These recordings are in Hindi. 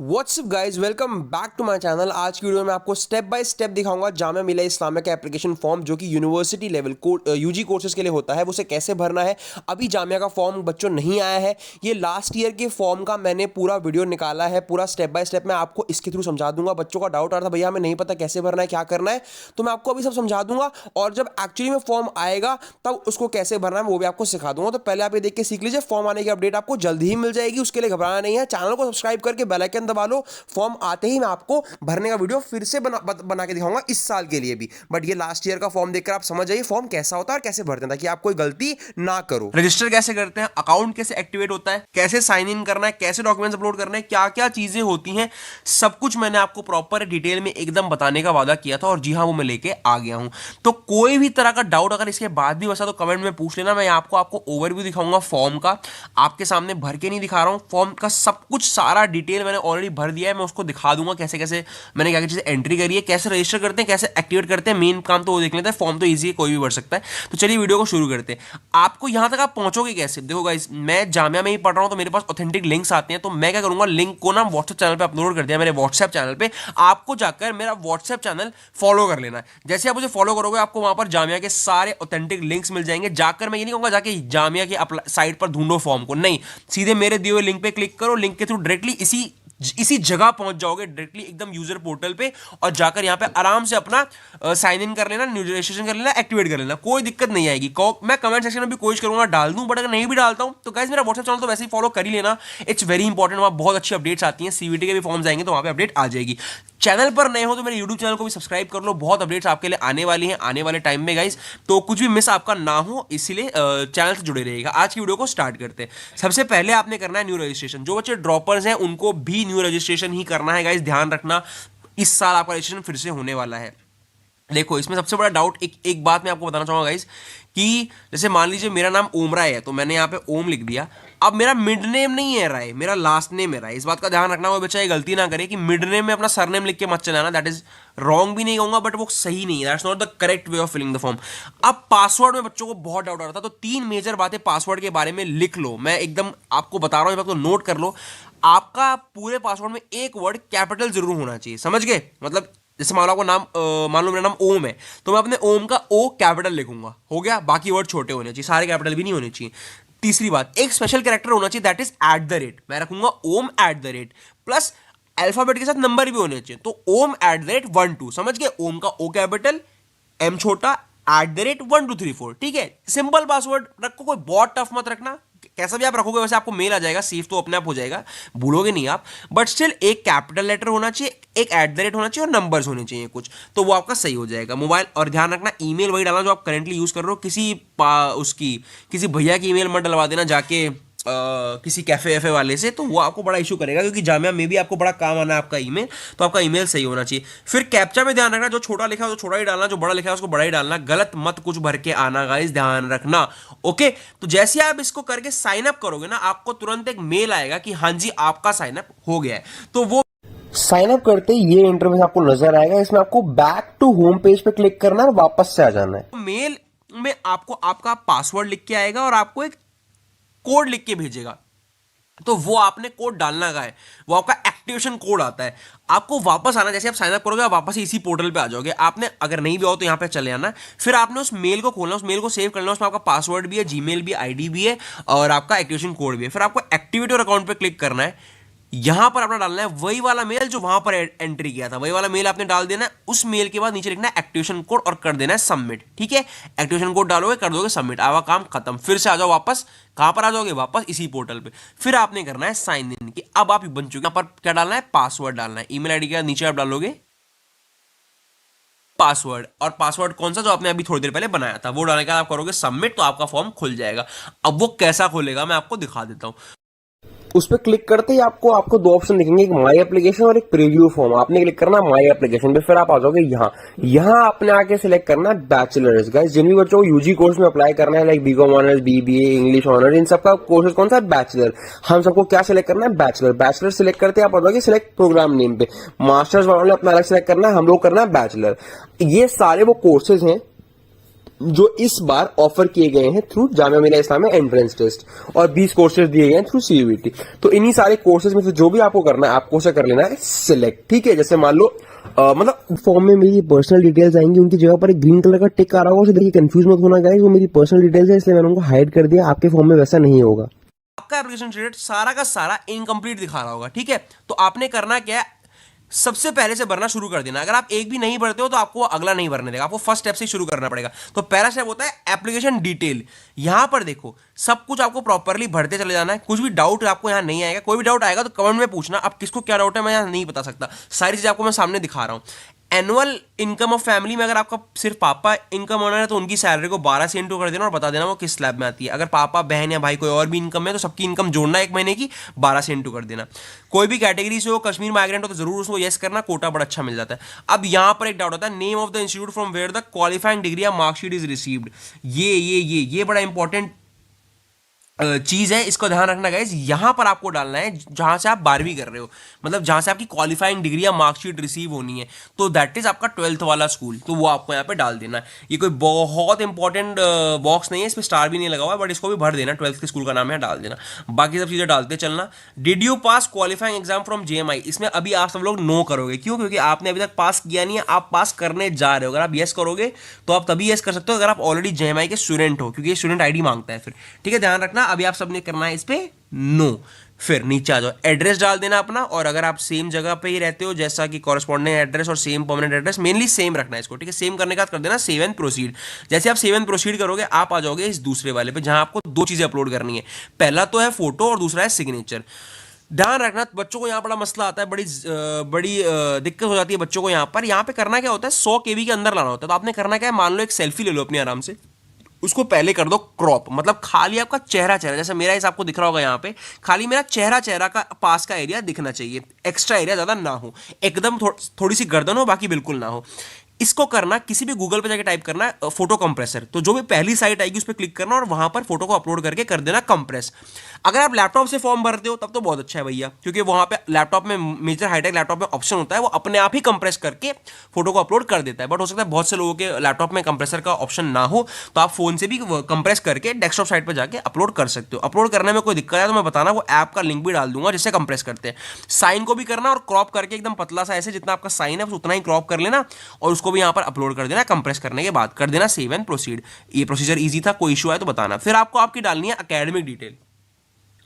WhatsApp guys, welcome back to my channel. आज की वीडियो में आपको स्टेप बाय स्टेप दिखाऊंगा जामिया मिलिया इस्लामिया का एप्लीकेशन फॉर्म जो कि यूनिवर्सिटी लेवल यूजी कोर्सेज के लिए होता है, उसे कैसे भरना है। अभी जामिया का फॉर्म बच्चों नहीं आया है। ये लास्ट ईयर के फॉर्म का मैंने पूरा वीडियो निकाला है, पूरा स्टेप बाय स्टेप मैं आपको इसके थ्रू समझा दूंगा। बच्चों का डाउट आ रहा था भैया हमें नहीं पता कैसे भरना है, क्या करना है, तो मैं आपको अभी सब समझा दूंगा। और जब एक्चुअली में फॉर्म आएगा तब उसको कैसे भरना है वो भी आपको सिखा दूंगा। तो पहले आप ये देख के सीख लीजिए, फॉर्म आने की अपडेट आपको जल्दी ही मिल जाएगी, उसके लिए घबराना नहीं है। चैनल को सब्सक्राइब करके बेल आइकन दबा लो। फॉर्म आते ही मैं आपको भरने का वीडियो फिर से बना के दिखाऊंगा इस साल के लिए भी। बट ये लास्ट ईयर का फॉर्म देखकर आप समझ जाइए फॉर्म कैसा होता है और कैसे भरते हैं, ताकि आप कोई गलती ना करो। रजिस्टर कैसे करते हैं, अकाउंट कैसे एक्टिवेट होता है, कैसे साइन इन करना है, कैसे डॉक्यूमेंट्स अपलोड करना है, क्या क्या चीजें होती हैं, सब कुछ मैंने आपको प्रॉपर डिटेल में एकदम बताने का वादा किया था। और जी हाँ, वो मैं लेके आ गया हूं। तो कोई भी तरह का डाउट अगर इसके बाद भी बचा तो कमेंट में पूछ लेना। मैं आपको ओवरव्यू दिखाऊंगा फॉर्म का, आपके सामने भर के नहीं दिखा रहा हूं। फॉर्म का सब कुछ सारा डिटेल मैंने ऑलरेडी भर दिया है, मैं उसको दिखा दूंगा कैसे कैसे मैंने क्या क्या चीजें एंट्री करी है, कैसे रजिस्टर करते हैं, कैसे एक्टिवेट करते हैं। मेन काम तो वो देख लेते हैं, फॉर्म तो इजी है, कोई भी भर सकता है। तो चलिए वीडियो को शुरू करते हैं। आपको यहां तक आप पहुंचोगे कैसे, देखो गाइस, मैं जामिया में ही पढ़ रहा हूं तो मेरे पास ऑथेंटिक लिंक्स आते हैं। तो मैं क्या करूंगा, लिंक को ना व्हाट्सएप चैनल पे अपलोड कर दिया, मेरे व्हाट्सएप चैनल पे। आपको जाकर मेरा व्हाट्सएप चैनल फॉलो कर लेना है। जैसे आप मुझे फॉलो करोगे आपको वहां पर जामिया के सारे ऑथेंटिक लिंक्स मिल जाएंगे। जाकर मैं ये नहीं कहूंगा जाके जामिया की साइट पर ढूंढो फॉर्म को, नहीं, सीधे मेरे दिए हुए लिंक पे क्लिक करो। लिंक के थ्रू डायरेक्टली इसी जगह पहुंच जाओगे, डायरेक्टली एकदम यूजर पोर्टल पे। और जाकर यहां पे आराम से अपना साइन इन कर लेना, न्यू रजिस्ट्रेशन कर लेना, एक्टिवेट कर लेना, कोई दिक्कत नहीं आएगी। मैं कमेंट सेक्शन में भी कोशिश करूंगा डाल दूं, बट अगर नहीं भी डालता हूं तो गाइस मेरा व्हाट्सएप चैनल तो वैसे ही फॉलो कर ही लेना। इट्स वेरी इंपॉर्टेंट, वहां बहुत अच्छी अपडेट्स आती हैं। सीवीटी के भी फॉर्म्स आएंगे तो वहां पे अपडेट आ जाएगी। चैनल पर नए हो तो मेरे यूट्यूब चैनल को भी सब्सक्राइब कर लो, बहुत अपडेट्स आपके लिए आने वाली हैं आने वाले टाइम में गाइस। तो कुछ भी मिस आपका ना हो, इसीलिए चैनल से जुड़े रहिएगा। आज की वीडियो को स्टार्ट करते हैं। सबसे पहले आपने करना है न्यू रजिस्ट्रेशन। जो बच्चे ड्रॉपर्स हैं उनको भी न्यू रजिस्ट्रेशन ही करना है गाइस, ध्यान रखना। इस साल आपका रजिस्ट्रेशन फिर से होने वाला है। देखो, इसमें सबसे बड़ा डाउट एक बात मैं आपको बताना चाहूंगा गाइस, कि जैसे मान लीजिए मेरा नाम ओम राय है तो मैंने यहाँ पे ओम लिख दिया। अब मेरा मिड नेम नहीं है राय, मेरा लास्ट नेम है राय। इस बात का ध्यान रखना, वो बच्चा ये गलती ना करे कि मिड नेम में अपना सरनेम लिख के मत चलाना। दैट इज रॉन्ग भी नहीं कहूंगा, बट वो सही नहीं है। That's not the correct way of filling the form. अब पासवर्ड में बच्चों को बहुत डाउट आ रहा था, तो 3 मेजर बातें पासवर्ड के बारे में लिख लो। मैं एकदम आपको बता रहा हूं, ये बात को नोट कर लो। आपका पूरे पासवर्ड में एक वर्ड कैपिटल जरूर होना चाहिए, समझ गए? मतलब जैसे मान लो आपको मान लो मेरा नाम ओम है तो मैं अपने ओम का ओ कैपिटल लिखूंगा, हो गया। बाकी वर्ड छोटे होने चाहिए, सारे कैपिटल भी नहीं होने चाहिए। तीसरी बात, एक स्पेशल कैरेक्टर होना चाहिए, दैट इज @। मैं रखूंगा ओम @ प्लस अल्फाबेट के साथ नंबर भी होने चाहिए। तो ओम @1 2, समझ गए? ओम का ओ कैपिटल, एम छोटा, @1 2 3 4, ठीक है। सिंपल पासवर्ड रखो, कोई बहुत टफ मत रखना। कैसा भी आप रखोगे वैसे आपको मेल आ जाएगा, सेफ तो अपने आप हो जाएगा, भूलोगे नहीं आप। बट स्टिल एक कैपिटल लेटर होना चाहिए, एक @ होना चाहिए और नंबर्स होने चाहिए कुछ, तो वो आपका सही हो जाएगा। मोबाइल, और ध्यान रखना ईमेल वही डालना जो आप करंटली यूज कर रहे हो। किसी भैया की ईमेल मत डलवा देना जाके किसी कैफे वैफे वाले से, तो वो आपको बड़ा इशू करेगा, क्योंकि जामिया में भी आपको बड़ा काम आना है आपका ईमेल। तो आपका ईमेल सही होना चाहिए। फिर कैप्चा में ध्यान रखना, जो छोटा लिखा है तो छोटा ही डालना, जो बड़ा लिखा है उसको बड़ा ही डालना। गलत मत कुछ भर के आना गाइस, ध्यान रखना। ओके, तो जैसे आप इसको करके साइन अप करोगे ना, आपको तुरंत एक मेल आएगा कि हाँ जी आपका साइन अप हो गया है। तो वो साइन अप करते ही ये इंटरफेस आपको नजर आएगा। इसमें आपको बैक टू होम पेज पे क्लिक करना है और वापस से आ जाना है। मेल में आपको आपका पासवर्ड लिख के आएगा और आपको एक कोड लिख के भेजेगा। तो वो आपने कोड डालना का है, वो आपका एक्टिवेशन कोड आता है। आपको वापस आना, जैसे आप साइन अप करोगे आप वापस इसी पोर्टल पे आ जाओगे। आपने अगर नहीं भी हो तो यहाँ पे चले आना। फिर आपने उस मेल को खोलना, उस मेल को सेव करना, उसमें आपका पासवर्ड भी है, जीमेल भी, आईडी भी है और आपका एक्टिवेशन कोड भी है। फिर आपको एक्टिवेट और अकाउंट पे क्लिक करना है। यहां पर अपना डालना है वही वाला मेल जो वहां पर एंट्री किया था, वही वाला मेल आपने डाल देना है। उस मेल के बाद नीचे लिखना है एक्टिवेशन कोड और कर देना है सबमिट, ठीक है। एक्टिवेशन कोड डालोगे, कर दोगे सबमिट, आपका काम खत्म। फिर से आ जाओ वापस, कहां पर आ जाओगे? वापस इसी पोर्टल पे। फिर आपने करना है साइन इन की। अब आप बन चुके हैं। पर क्या डालना है? पासवर्ड डालना है। ईमेल आईडी के नीचे आप डालोगे पासवर्ड, और पासवर्ड कौन सा जो आपने अभी थोड़ी देर पहले बनाया था वो डालने के बाद आप करोगे सबमिट, तो आपका फॉर्म खुल जाएगा। अब वो कैसा खुलेगा मैं आपको दिखा देता हूं। उस पर क्लिक करते ही आपको 2 ऑप्शन दिखेंगे, एक माई एप्लीकेशन और एक प्रीव्यू फॉर्म। आपने क्लिक करना माई एप्लीकेशन पे, फिर आप आ जाओगे यहाँ आपने आके सिलेक्ट करना है बैचलर्स। गाइस, जिन भी बच्चों को यूजी कोर्स में अप्लाई करना है, like BCom honours, BBA, English honours, इन सबका कोर्सेज कौन सा है? बैचलर। हम सबको क्या सिलेक्ट करना है? बैचलर। बैचलर सिलेक्ट करते आप आ जाओगे सिलेक्ट प्रोग्राम नेम पे। मास्टर्स वालों ने अपना अलग सिलेक्ट करना है, हम लोग करना है बैचलर। ये सारे वो कोर्सेज हैं जो इस बार ऑफर किए गए हैं through Jamia Millia Islamia entrance test, और 20 कोर्सेज दिए गए हैं थ्रू सीयूईटी। तो इन्हीं सारे कोर्सेज में से जो भी आपको करना है आपको उसे कर लेना है सिलेक्ट, ठीक है। जैसे मान लो मतलब फॉर्म में मेरी पर्सनल डिटेल्स आएंगी, उनकी जगह पर एक ग्रीन कलर का टिक आ रहा होगा, उसे देखिए कंफ्यूज मत होना गाइस, वो मेरी पर्सनल डिटेल्स है इसलिए मैंने उनको हाइड कर दिया। आपके फॉर्म में वैसा नहीं होगा। आपका एप्लीकेशन स्टेटस सारा का सारा इनकम्प्लीट दिखा रहा होगा, ठीक है। तो आपने करना क्या है, सबसे पहले से भरना शुरू कर देना। अगर आप एक भी नहीं भरते हो तो आपको अगला नहीं भरने देगा, आपको फर्स्ट स्टेप से शुरू करना पड़ेगा। तो पहला स्टेप होता है एप्लीकेशन डिटेल। यहां पर देखो सब कुछ आपको प्रॉपरली भरते चले जाना है। कुछ भी डाउट आपको यहां नहीं आएगा, कोई भी डाउट आएगा तो कमेंट में पूछना। अब किसको क्या डाउट है मैं यहां नहीं बता सकता, सारी चीजें आपको मैं सामने दिखा रहा हूं। एनुअल इनकम ऑफ फैमिली में अगर आपका सिर्फ पापा इनकम ऑनर है तो उनकी सैलरी को 12 से इंटू कर देना और बता देना वो किस स्लैब में आती है। अगर पापा बहन या भाई कोई और भी इनकम है तो सबकी इनकम जोड़ना एक महीने की, 12 से इंटू कर देना। कोई भी कैटेगरी से हो, कश्मीर माइग्रेंट हो तो जरूर उसको यस करना, कोटा बड़ा अच्छा मिल जाता है। अब यहां पर एक डाउट होता है, name of the institute from where the qualifying degree या मार्कशीट इज रिसीव्ड। ये बड़ा इंपॉर्टेंट चीज है, इसको ध्यान रखना गाइस। यहां पर आपको डालना है जहां से आप 12वीं कर रहे हो, मतलब जहां से आपकी क्वालिफाइंग डिग्री या मार्कशीट रिसीव होनी है, तो दैट इज आपका 12th वाला स्कूल, तो वो आपको यहां पे डाल देना है। ये कोई बहुत इंपॉर्टेंट बॉक्स नहीं है, इस पर स्टार भी नहीं लगा हुआ है, बट इसको भी भर देना, 12th के स्कूल का नाम है डाल देना। बाकी सब चीजें डालते चलना। Did you pass qualifying exam from JMI, इसमें अभी आप सब लोग नो करोगे, क्यों? क्योंकि आपने अभी तक पास किया नहीं है, आप पास करने जा रहे हो। अगर आप यस करोगे तो आप तभी यस कर सकते हो अगर आप ऑलरेडी जेएमआई के स्टूडेंट हो, क्योंकि ये स्टूडेंट आईडी मांगता है फिर, ठीक है। ध्यान रखना, अभी आप सबने करना है इस पे नो। फिर नीचे आ जाओ, एड्रेस डाल देना अपना, और अगर आप सेम जगह पे ही रहते हो जैसा कि कॉरेस्पॉन्डिंग एड्रेस और same permanent address, mainly same रखना है इसको, ठीक है। सेम करने के बाद कर देना सेव एंड प्रोसीड। जैसे आप सेव एंड प्रोसीड करोगे आप आ जाओगे इस दूसरे वाले पे जहां आपको दो चीजें अपलोड करनी है। पहला तो है फोटो और दूसरा है सिग्नेचर। ध्यान रखना, बच्चों को यहाँ बड़ा मसला आता है, बड़ी दिक्कत हो जाती है बच्चों को। यहाँ पे करना क्या होता है, 100 केबी के अंदर लाना होता है। तो आपने करना क्या है, मान लो एक सेल्फी ले लो अपनी आराम से, उसको पहले कर दो क्रॉप, मतलब खाली आपका चेहरा जैसे मेरा इस आपको दिख रहा होगा यहाँ पे, खाली मेरा चेहरा का पास का एरिया दिखना चाहिए, एक्स्ट्रा एरिया ज्यादा ना हो, एकदम थोड़ी सी गर्दन हो, बाकी बिल्कुल ना हो। इसको करना, किसी भी गूगल पे जाके टाइप करना है फोटो कंप्रेसर, तो जो भी पहली साइट आएगी उस पर क्लिक करना और वहां पर फोटो को अपलोड करके कर देना कंप्रेस। अगर आप लैपटॉप से फॉर्म भरते हो तब तो बहुत अच्छा है भैया, क्योंकि वहां पे लैपटॉप में, मेजर हाईटेक लैपटॉप में ऑप्शन होता है, वो अपने आप ही कंप्रेस करके फोटो को अपलोड कर देता है। बट हो सकता है बहुत से लोगों के लैपटॉप में कंप्रेसर का ऑप्शन ना हो, तो आप फोन से भी कंप्रेस करके डेस्कटॉप साइट पर जाके अपलोड कर सकते हो। अपलोड करने में कोई दिक्कत है तो मैं बताना, वो ऐप का लिंक भी डाल दूंगा जिससे कंप्रेस करते हैं। साइन को भी करना और क्रॉप करके एकदम पतला सा, ऐसे जितना आपका साइन है उतना ही क्रॉप कर लेना और उसको भी यहाँ पर अपलोड कर देना। कंप्रेस करने के बाद कर देना सेव एंड प्रोसीड। ये प्रोसीजर इजी था, कोई इशू आए तो बताना। फिर आपको आपकी डालनी है एकेडमिक डिटेल।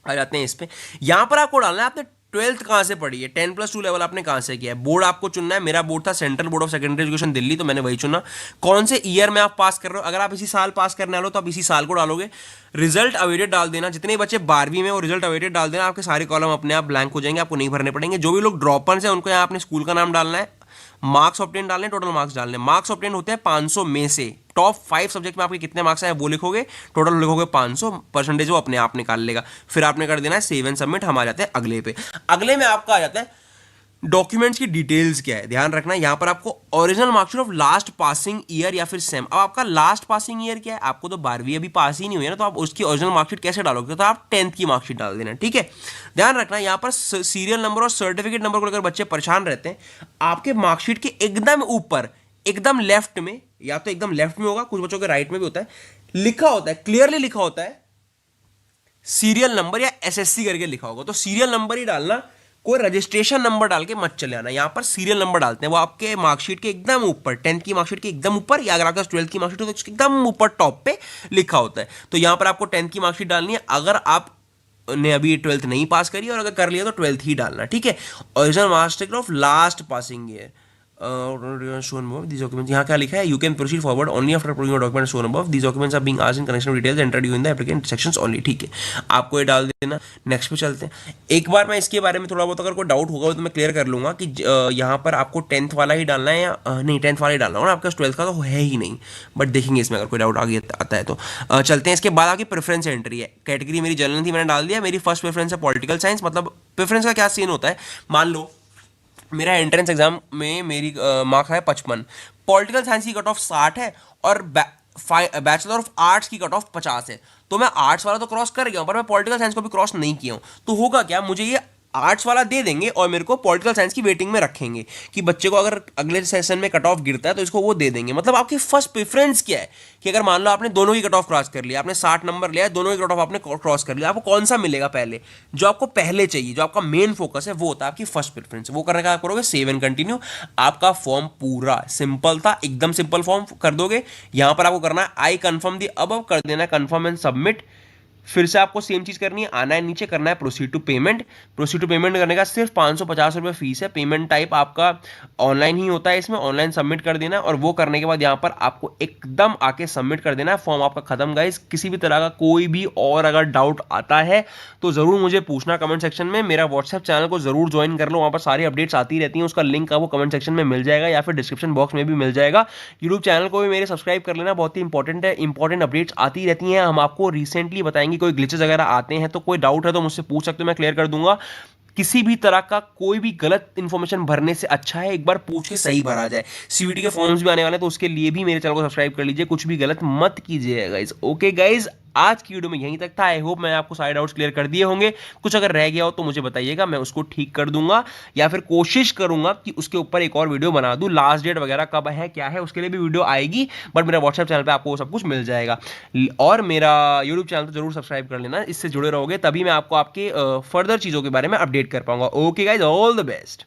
आ जाते हैं इस पे, यहां पर आपको डालना है आपने 12th कहां से पढ़ी है, 10+2 लेवल आपने कहां से किया है, बोर्ड आपको चुनना है। मेरा बोर्ड था central board of secondary education Delhi, तो मैंने वही चुना। कौन से ईयर में आप पास कर रहे हो, अगर आप इसी साल पास करने वाले हो तो आप इसी साल को डालोगे। रिजल्ट अवेटेड डाल देना, जितने बच्चे 12वीं में वो रिजल्ट अवेटेड डाल देना, आपके सारे कॉलम अपने आप ब्लैंक हो जाएंगे, आपको नहीं भरने पड़ेंगे। जो भी लोग ड्रॉपर्स हैं उनको यहाँ अपने स्कूल का नाम डालना है, मार्क्स ऑब्टेन डालने, टोटल मार्क्स डालने। मार्क्स ऑब्टेन होते हैं 500 में से, टॉप 5 सब्जेक्ट में आपके कितने मार्क्स आए वो लिखोगे, टोटल लिखोगे 500, परसेंटेज वो अपने आप निकाल लेगा। फिर आपने कर देना है सेव एंड सबमिट। हम आ जाते हैं अगले पे। अगले में आपका आ जाता है डॉक्यूमेंट्स की डिटेल्स क्या है। ध्यान रखना, यहां पर आपको original marksheet of last passing year या फिर सेम। अब आपका लास्ट पासिंग ईयर क्या है, आपको तो 12वीं अभी पास ही नहीं हुई है ना, तो आप उसकी ओरिजिनल मार्कशीट कैसे डालोगे, तो आप 10th की मार्कशीट डाल देना, ठीक है। ध्यान रखना, यहां पर सीरियल नंबर और सर्टिफिकेट नंबर को लेकर बच्चे परेशान रहते हैं। आपके मार्कशीट के एकदम ऊपर, एकदम लेफ्ट में, या तो एकदम लेफ्ट में होगा, कुछ बच्चों के राइट में भी होता है, लिखा होता है, क्लियरली लिखा होता है सीरियल नंबर या एसएससी करके लिखा होगा, तो सीरियल नंबर ही डालना। कोई रजिस्ट्रेशन नंबर डाल के मत चले आना, यहां पर सीरियल नंबर डालते हैं, वो आपके मार्कशीट के एकदम ऊपर, 10th की मार्कशीट के एकदम ऊपर, या अगर आपका 12th की मार्कशीट हो तो एकदम ऊपर टॉप पे लिखा होता है। तो यहां पर आपको 10th की मार्कशीट डालनी है। अगर आप ने अभी 12th नहीं पास करी और अगर कर लिया तो 12th ही डालना, ठीक है। Original marksheet of last passing year, यहाँ क्या लिखा है, you can proceed forward only after uploading your document shown above, these documents are being asked in connection with details entered in the applicant sections only, ठीक है। आपको ये डाल देना। नेक्स्ट पे चलते हैं। एक बार मैं इसके बारे में थोड़ा बहुत अगर कोई डाउट होगा तो मैं क्लियर कर लूंगा कि यहाँ पर आपको 10th वाला ही डालना है या नहीं, 10th वाला ही डालना होगा, आपका 12th का तो है ही नहीं, बट देखेंगे इसमें अगर कोई डाउट आगे आता है तो। चलते हैं, इसके बाद आपकी प्रेफरेंस एंट्री है। कैटेगरी मेरी जनरल थी, मैंने डाल दिया। मेरी फर्स्ट प्रेफरेंस है पॉलिटिकल साइंस। मतलब प्रेफरेंस का क्या सीन होता है, मान लो मेरा एंट्रेंस एग्जाम में मेरी मार्क्स है 55, पॉलिटिकल साइंस की कट ऑफ 60 है और बैचलर ऑफ आर्ट्स की कट ऑफ 50 है, तो मैं आर्ट्स वाला तो क्रॉस कर गया हूं पर मैं पॉलिटिकल साइंस को भी क्रॉस नहीं किया हूं। तो होगा क्या, मुझे ये आर्ट्स वाला दे देंगे और मेरे को पॉलिटिकल साइंस की वेटिंग में रखेंगे कि बच्चे को अगर अगले सेशन में कट ऑफ गिरता है तो इसको वो दे देंगे। मतलब आपकी फर्स्ट प्रेफरेंस क्या है कि अगर मान लो आपने दोनों की कट ऑफ क्रॉस कर लिया, आपने 60 नंबर लिया, दोनों की कट ऑफ आपने क्रॉस कर लिया, आपको कौन सा मिलेगा पहले, जो आपको पहले चाहिए, जो आपका मेन फोकस है, वो होता है आपकी फर्स्ट प्रेफरेंस। वो करने का आप करोगे, सेव एंड कंटिन्यू। आपका फॉर्म पूरा सिंपल था, एकदम सिंपल फॉर्म कर दोगे। यहां पर आपको करना है आई कंफर्म दी अब कर देना है कंफर्म एंड सबमिट। फिर से आपको सेम चीज करनी है, आना है नीचे, करना है proceed to payment. Proceed to payment करने का सिर्फ 550 रुपये फीस है। पेमेंट टाइप आपका ऑनलाइन ही होता है, इसमें ऑनलाइन सबमिट कर देना है। और वो करने के बाद यहाँ पर आपको एकदम आके सबमिट कर देना है, फॉर्म आपका खत्म गाइस। किसी भी तरह का कोई भी और अगर डाउट आता है तो जरूर मुझे पूछना कमेंट सेक्शन में। मेरा व्हाट्सएप चैनल को जरूर ज्वाइन कर लो, वहाँ पर सारी अपडेट्स आती रहती हैं। उसका लिंक आपको कमेंट सेक्शन में मिल जाएगा या फिर डिस्क्रिप्शन बॉक्स में भी मिल जाएगा। यूट्यूब चैनल को भी मेरे सब्सक्राइब कर लेना, बहुत ही इंपॉर्टेंट है। इंपॉर्टेंट अपडेट्स आती रहती हैं, हम आपको रिसेंटली बताएंगे। कोई ग्लिचेस वगैरह आते हैं तो कोई डाउट है तो मुझसे पूछ सकते हो, मैं क्लियर कर दूंगा। किसी भी तरह का कोई भी गलत इंफॉर्मेशन भरने से अच्छा है एक बार पूछ के सही भरा जाए। सीवीटी के फॉर्म्स भी आने वाले हैं तो उसके लिए भी मेरे चैनल को सब्सक्राइब कर लीजिए, कुछ भी गलत मत कीजिएगा गाइस। ओके गाइस, आज की वीडियो में यहीं तक था। आई होप मैं आपको सारे डाउट्स क्लियर कर दिए होंगे। कुछ अगर रह गया हो तो मुझे बताइएगा, मैं उसको ठीक कर दूंगा या फिर कोशिश करूंगा कि उसके ऊपर एक और वीडियो बना दूं। लास्ट डेट वगैरह कब है क्या है उसके लिए भी वीडियो आएगी, बट मेरा व्हाट्सएप चैनल पे आपको वो सब कुछ मिल जाएगा। और मेरा यूट्यूब चैनल तो जरूर सब्सक्राइब कर लेना, इससे जुड़े रहोगे तभी मैं आपको आपके फर्दर चीज़ों के बारे में अपडेट कर पाऊंगा। Okay guys, all the best.